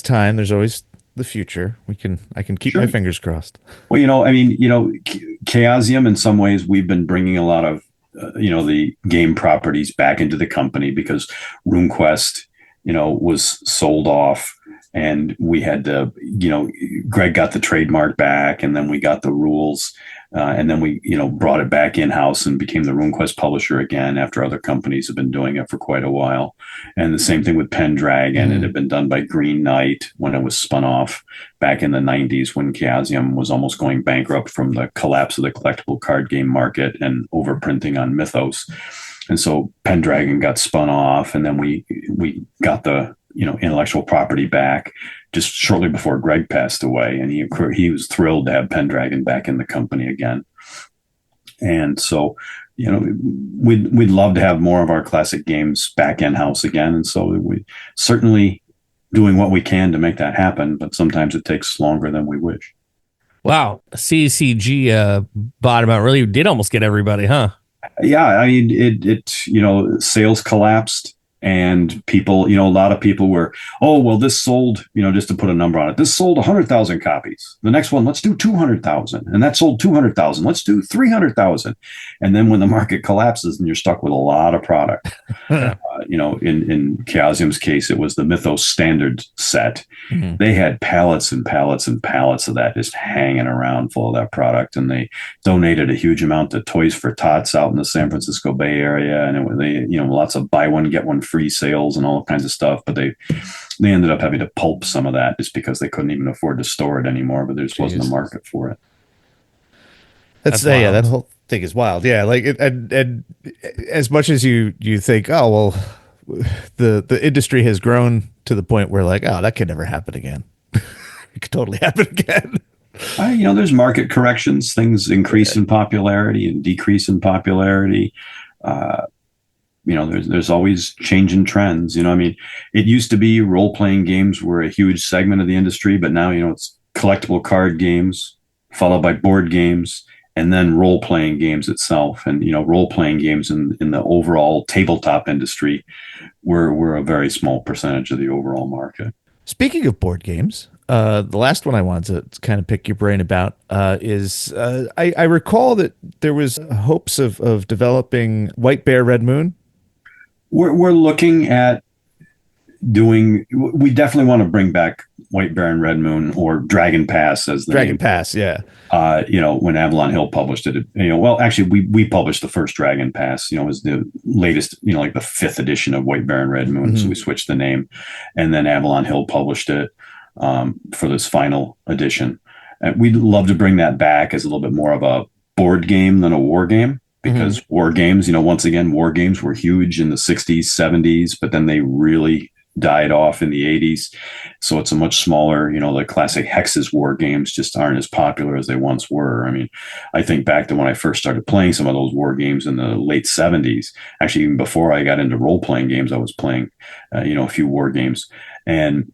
time. There's always the future. I can keep my fingers crossed. Well, Chaosium, in some ways, we've been bringing a lot of the game properties back into the company because RuneQuest, was sold off. And we had to, Greg got the trademark back, and then we got the rules, and then we, brought it back in-house and became the RuneQuest publisher again after other companies have been doing it for quite a while. And the same thing with Pendragon. It had been done by Green Knight when it was spun off back in the 90s when Chaosium was almost going bankrupt from the collapse of the collectible card game market and overprinting on Mythos. And so Pendragon got spun off, and then we got the intellectual property back just shortly before Greg passed away. And he was thrilled to have Pendragon back in the company again. And so, we'd love to have more of our classic games back in house again. And so we certainly doing what we can to make that happen, but sometimes it takes longer than we wish. Wow. CCG bottom out really did almost get everybody, huh? Yeah. I mean, sales collapsed. And people, a lot of people were, oh, well, this sold, just to put a number on it, this sold 100,000 copies. The next one, let's do 200,000. And that sold 200,000. Let's do 300,000. And then when the market collapses and you're stuck with a lot of product, in Chaosium's case, it was the Mythos standard set. Mm-hmm. They had pallets and pallets and pallets of that just hanging around full of that product. And they donated a huge amount to Toys for Tots out in the San Francisco Bay Area. And lots of buy one, get one free sales and all kinds of stuff, but they ended up having to pulp some of that just because they couldn't even afford to store it anymore, but there just wasn't a market for it. That's that whole thing is wild. Yeah, like and as much as you think, oh well, the industry has grown to the point where like, oh, that could never happen again. It could totally happen again. There's market corrections, things increase in popularity and decrease in popularity. There's always changing trends. It used to be role-playing games were a huge segment of the industry, but now, it's collectible card games followed by board games and then role-playing games itself. And, role-playing games in the overall tabletop industry were a very small percentage of the overall market. Speaking of board games, the last one I wanted to kind of pick your brain about is I recall that there was hopes of developing White Bear, Red Moon. We're looking at we definitely want to bring back White Bear and Red Moon, or Dragon Pass as the Dragon name. Pass, yeah. When Avalon Hill published it, actually we published the first Dragon Pass, it was the latest, like the 5th edition of White Bear and Red Moon. Mm-hmm. So we switched the name, and then Avalon Hill published it for this final edition. And we'd love to bring that back as a little bit more of a board game than a war game. Because war games, once again, war games were huge in the 60s, 70s, but then they really died off in the 80s. So it's a much smaller, the classic Hexes war games just aren't as popular as they once were. I mean, I think back to when I first started playing some of those war games in the late 70s. Actually, even before I got into role-playing games, I was playing, a few war games. And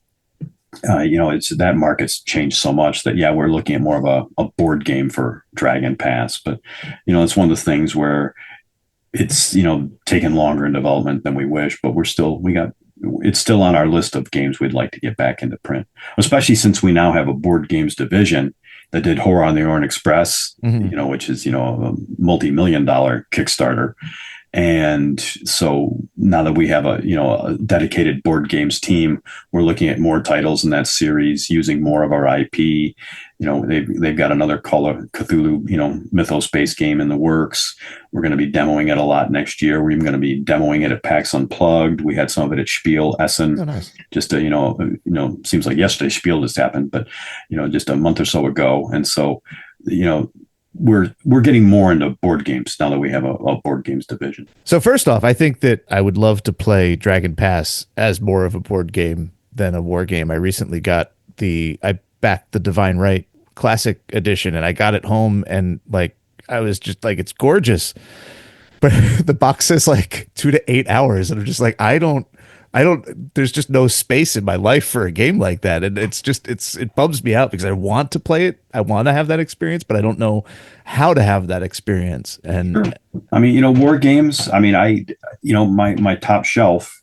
it's that market's changed so much that, we're looking at more of a board game for Dragon Pass. But, it's one of the things where it's, taken longer in development than we wish, but it's still on our list of games we'd like to get back into print, especially since we now have a board games division that did Horror on the Orient Express, which is, a multi-million-dollar Kickstarter. And so now that we have a dedicated board games team, we're looking at more titles in that series, using more of our IP. They've got another Call of Cthulhu, mythos-based game in the works. We're going to be demoing it a lot next year. We're even going to be demoing it at PAX Unplugged. We had some of it at Spiel Essen. Oh, nice. Just seems like yesterday Spiel just happened, but just a month or so ago. And so, we're getting more into board games now that we have a board games division. So first off, I think that I would love to play Dragon Pass as more of a board game than a war game. I recently got I backed the Divine Right Classic Edition, and I got it home, and like I was just like, it's gorgeous, but the box says like 2 to 8 hours, and I'm just like, I don't. There's just no space in my life for a game like that. And it bums me out because I want to play it. I want to have that experience, but I don't know how to have that experience. And sure. I mean, war games, I mean, my top shelf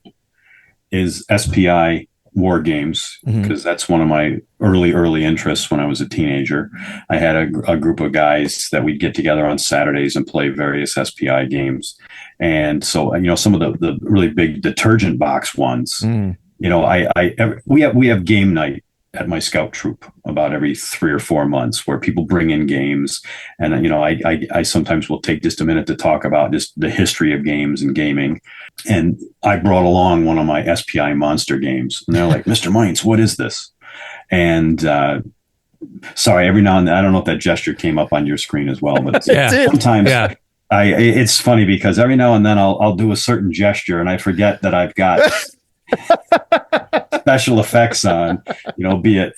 is SPI war games, because that's one of my early interests when I was a teenager. I had a group of guys that we'd get together on Saturdays and play various SPI games. And so, some of the really big detergent box ones, we have game night at my scout troop about every 3 or 4 months, where people bring in games. And, I sometimes will take just a minute to talk about just the history of games and gaming. And I brought along one of my SPI monster games, and they're like, Mr. Meints, what is this? And, sorry, every now and then, I don't know if that gesture came up on your screen as well, but sometimes it's funny because every now and then I'll do a certain gesture and I forget that I've got special effects on, be it,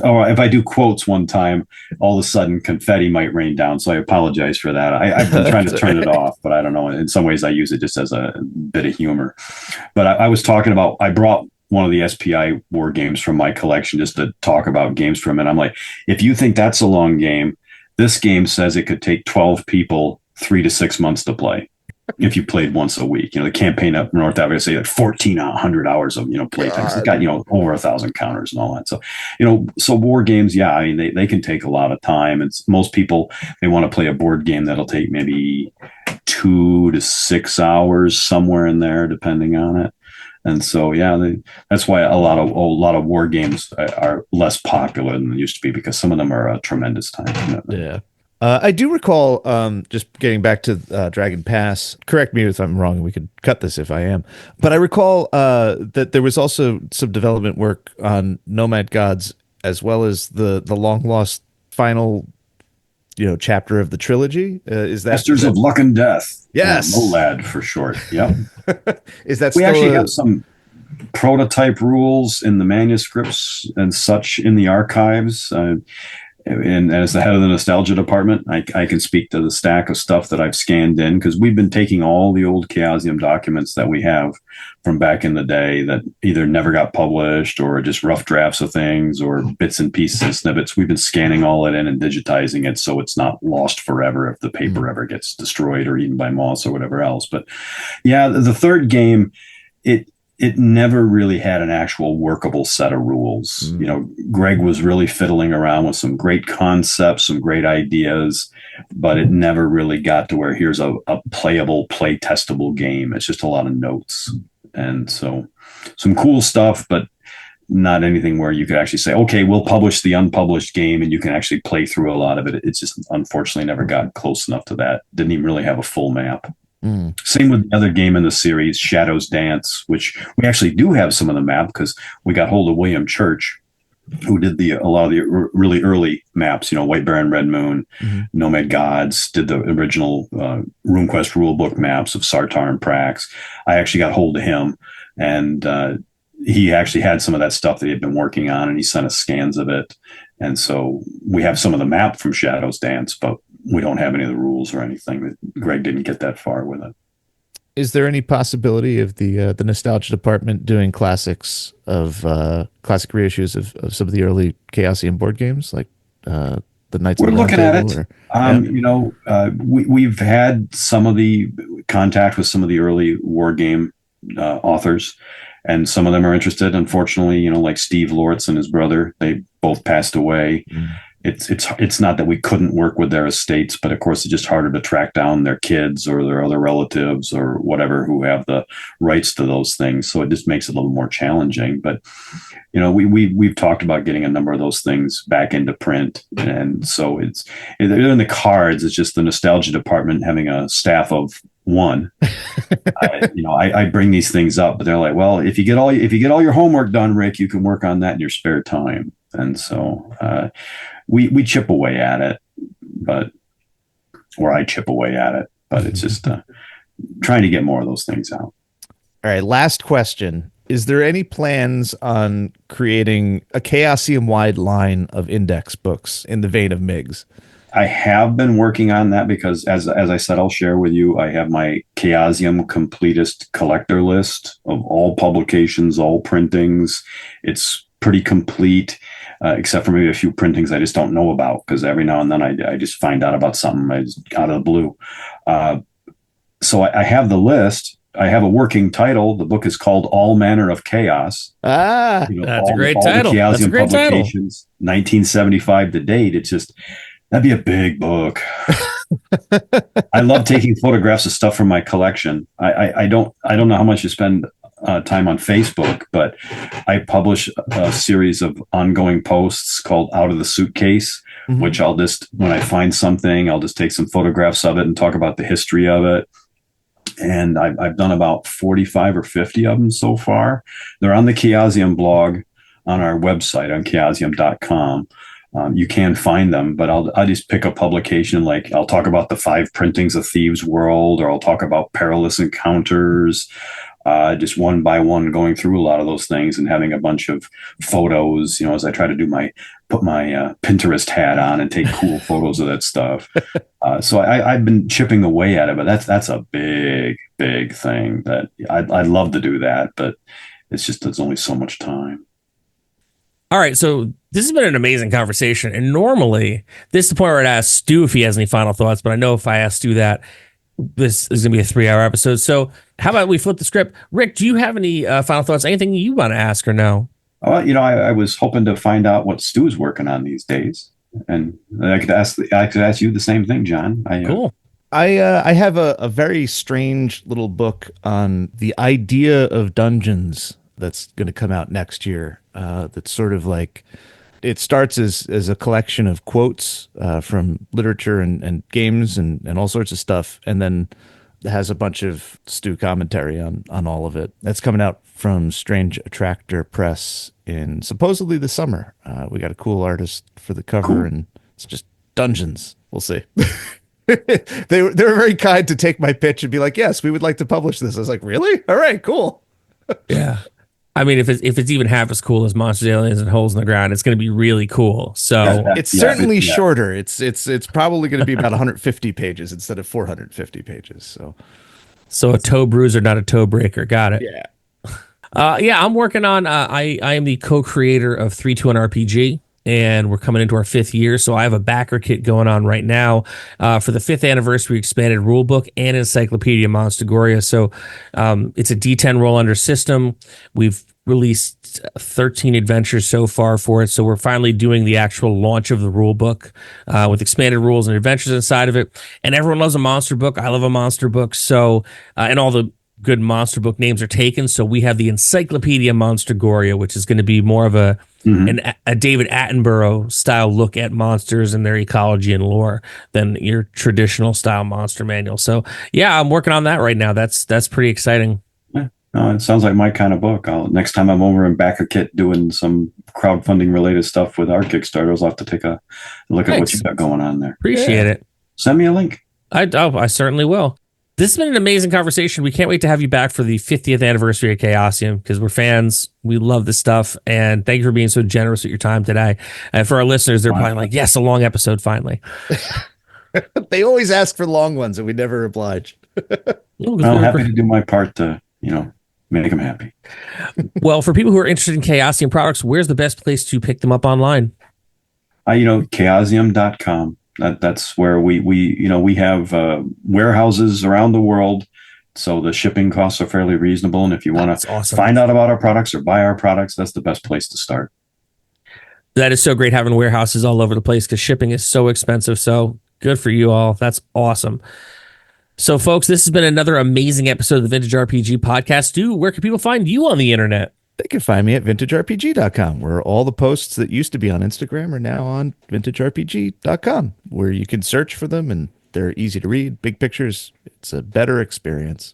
or if I do quotes one time, all of a sudden confetti might rain down. So I apologize for that. I've been trying to turn it off, but I don't know. In some ways I use it just as a bit of humor. But I was talking about, I brought one of the SPI war games from my collection just to talk about games for a minute. I'm like, if you think that's a long game, this game says it could take 12 people 3 to 6 months to play if you played once a week. The campaign up North Africa, say like 1,400 hours of play time. It's got over 1,000 counters and all that. So so war games, yeah, I mean they can take a lot of time. And most people, they want to play a board game that'll take maybe 2 to 6 hours, somewhere in there, depending on it. And so, yeah, that's why a lot of war games are less popular than they used to be, because some of them are a tremendous time. Yeah. I do recall, just getting back to Dragon Pass, correct me if I'm wrong, we could cut this if I am, but I recall that there was also some development work on Nomad Gods, as well as the long-lost final chapter of the trilogy. Is that Masters of Luck and Death? Yes. MOLAD for short. Yep. Is that we actually have some prototype rules in the manuscripts and such in the archives. And as the head of the nostalgia department, I can speak to the stack of stuff that I've scanned in, because we've been taking all the old Chaosium documents that we have from back in the day that either never got published or just rough drafts of things or bits and pieces and snippets. We've been scanning all it in and digitizing it so it's not lost forever if the paper ever gets destroyed or eaten by moths or whatever else. But yeah, the third game, it never really had an actual workable set of rules. Greg was really fiddling around with some great concepts, some great ideas, but it never really got to where here's a playable, play testable game. It's just a lot of notes. And so some cool stuff, but not anything where you could actually say, okay, we'll publish the unpublished game and you can actually play through a lot of it. It's just unfortunately never got close enough to that. Didn't even really have a full map. Same with the other game in the series, Shadow's Dance, which we actually do have some of the map because we got hold of William Church, who did a lot of the really early maps, White Baron, Red Moon, Nomad Gods, did the original RuneQuest rulebook maps of Sartar and Prax. I actually got hold of him, and he actually had some of that stuff that he had been working on, and he sent us scans of it. And so we have some of the map from Shadow's Dance, but we don't have any of the rules or anything. Greg didn't get that far with it. Is there any possibility of the nostalgia department doing classic reissues of some of the early Chaosium board games, like the Knights? We're looking at it. We've had some of the contact with some of the early war game authors, and some of them are interested. Unfortunately, like Steve Lortz and his brother, they both passed away. It's not that we couldn't work with their estates, but of course it's just harder to track down their kids or their other relatives or whatever who have the rights to those things. So it just makes it a little more challenging. But we've talked about getting a number of those things back into print, and so they're in the cards. It's just the nostalgia department having a staff of one. I bring these things up, but they're like, well, if you get all your homework done, Rick, you can work on that in your spare time. And so we chip away at it, or I chip away at it, but it's just trying to get more of those things out. All right. Last question. Is there any plans on creating a Chaosium-wide line of index books in the vein of MIGs? I have been working on that because, as I said, I'll share with you, I have my Chaosium completist collector list of all publications, all printings. It's pretty complete, except for maybe a few printings I just don't know about, because every now and then I just find out about something out of the blue. So I have the list. I have a working title. The book is called All Manner of Chaos. That's a great title. The Chaosium that's a great publications, title. 1975 to date. It's just, that'd be a big book. I love taking photographs of stuff from my collection. I don't know how much you spend time on Facebook, but I publish a series of ongoing posts called Out of the Suitcase, which I'll just, when I find something, I'll just take some photographs of it and talk about the history of it. And I've done about 45 or 50 of them so far. They're on the Chaosium blog on our website on chaosium.com. You can find them, but I'll just pick a publication, like I'll talk about the 5 printings of Thieves' World, or I'll talk about Perilous Encounters. just one by one going through a lot of those things and having a bunch of photos, as I try to put my Pinterest hat on and take cool photos of that stuff. So I've been chipping away at it, but that's a big thing that I'd love to do that, but there's only so much time. All right, so this has been an amazing conversation, and normally this is the point where I'd ask Stu if he has any final thoughts, but I know if I ask Stu that, this is going to be a 3-hour episode. So how about we flip the script? Rick, do you have any final thoughts? Anything you want to ask or no? I was hoping to find out what Stu's working on these days, and I could ask you the same thing, John. Cool. I have a very strange little book on the idea of dungeons that's going to come out next year. That's sort of like, it starts as a collection of quotes from literature and games and all sorts of stuff, and then it has a bunch of Stu commentary on all of it. That's coming out from Strange Attractor Press in supposedly the summer. We got a cool artist for the cover, cool. And it's just dungeons. We'll see. They were very kind to take my pitch and be like, yes, we would like to publish this. I was like, really? All right, cool. Yeah. I mean, if it's even half as cool as Monsters, Aliens, and Holes in the Ground, it's going to be really cool. So it's certainly shorter. It's probably going to be about 150 pages instead of 450 pages. So a toe bruiser, not a toe breaker. Got it. Yeah. I'm working on. I am the co-creator of 321 RPG. And we're coming into our 5th year, so I have a backer kit going on right now for the 5th anniversary expanded rulebook and Encyclopedia Monstergoria. So it's a D10 roll under system. We've released 13 adventures so far for it, so we're finally doing the actual launch of the rulebook with expanded rules and adventures inside of it. And everyone loves a monster book. I love a monster book. So and all the good monster book names are taken. So we have the Encyclopedia Monstergoria, which is going to be more of a David Attenborough style look at monsters and their ecology and lore than your traditional style monster manual. So yeah, I'm working on that right now. That's pretty exciting. Yeah. No, it sounds like my kind of book. Next time I'm over in backer kit doing some crowdfunding related stuff with our Kickstarters, I'll have to take a look at what you got going on there. Appreciate it. Send me a link. I certainly will. This has been an amazing conversation. We can't wait to have you back for the 50th anniversary of Chaosium because we're fans. We love this stuff. And thank you for being so generous with your time today. And for our listeners, they're probably like, yes, a long episode finally. They always ask for long ones and we never oblige. I'm happy to do my part to, make them happy. Well, for people who are interested in Chaosium products, where's the best place to pick them up online? Chaosium.com. That's where we have warehouses around the world, so the shipping costs are fairly reasonable. And if you want to find out about our products or buy our products, that's the best place to start. That is so great having warehouses all over the place because shipping is so expensive. So good for you all. That's awesome. So, folks, this has been another amazing episode of the Vintage RPG Podcast. Stu, where can people find you on the internet? They can find me at vintagerpg.com, where all the posts that used to be on Instagram are now on vintagerpg.com, where you can search for them and they're easy to read, big pictures. It's a better experience.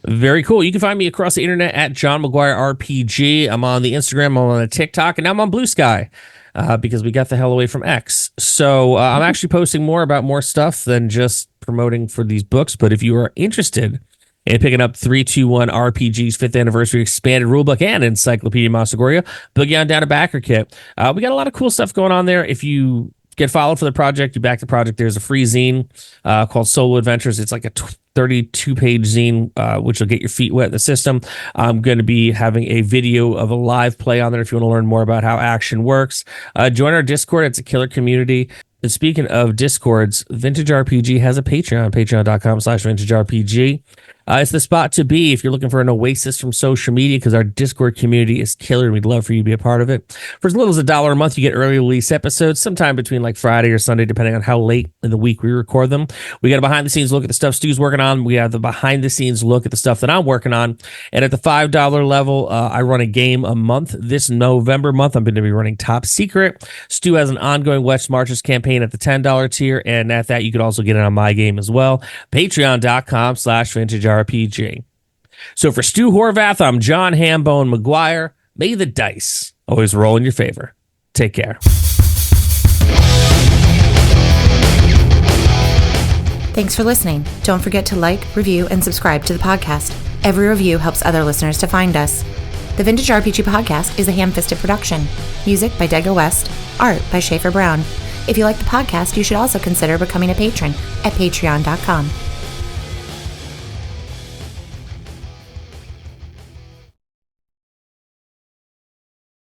Very cool. You can find me across the internet at John McGuire RPG. I'm on the Instagram, I'm on the TikTok, and now I'm on Blue Sky because we got the hell away from X. So I'm actually posting more about more stuff than just promoting for these books. But if you are interested and picking up 321 RPG's 5th anniversary expanded rulebook and Encyclopedia Monstergoria, boogie on down to backer kit. We got a lot of cool stuff going on there. If you get followed for the project, you back the project, there's a free zine called Solo Adventures. It's like a 32-page zine, which will get your feet wet in the system. I'm going to be having a video of a live play on there if you want to learn more about how action works. Join our Discord. It's a killer community. And speaking of Discords, Vintage RPG has a Patreon, patreon.com/vintagerpg. It's the spot to be if you're looking for an oasis from social media because our Discord community is killer and we'd love for you to be a part of it. For as little as $1 a month, you get early release episodes sometime between like Friday or Sunday, depending on how late in the week we record them. We got a behind the scenes look at the stuff Stu's working on. We have the behind the scenes look at the stuff that I'm working on. And at the $5 level, I run a game a month. This November month, I'm going to be running Top Secret. Stu has an ongoing West Marches campaign at the $10 tier. And at that, you could also get it on my game as well. Patreon.com/vintageRPG. So for Stu Horvath, I'm John Hambone McGuire. May the dice always roll in your favor. Take care. Thanks for listening. Don't forget to like, review, and subscribe to the podcast. Every review helps other listeners to find us. The Vintage RPG Podcast is a ham-fisted production. Music by Dega West. Art by Schaefer Brown. If you like the podcast, you should also consider becoming a patron at patreon.com.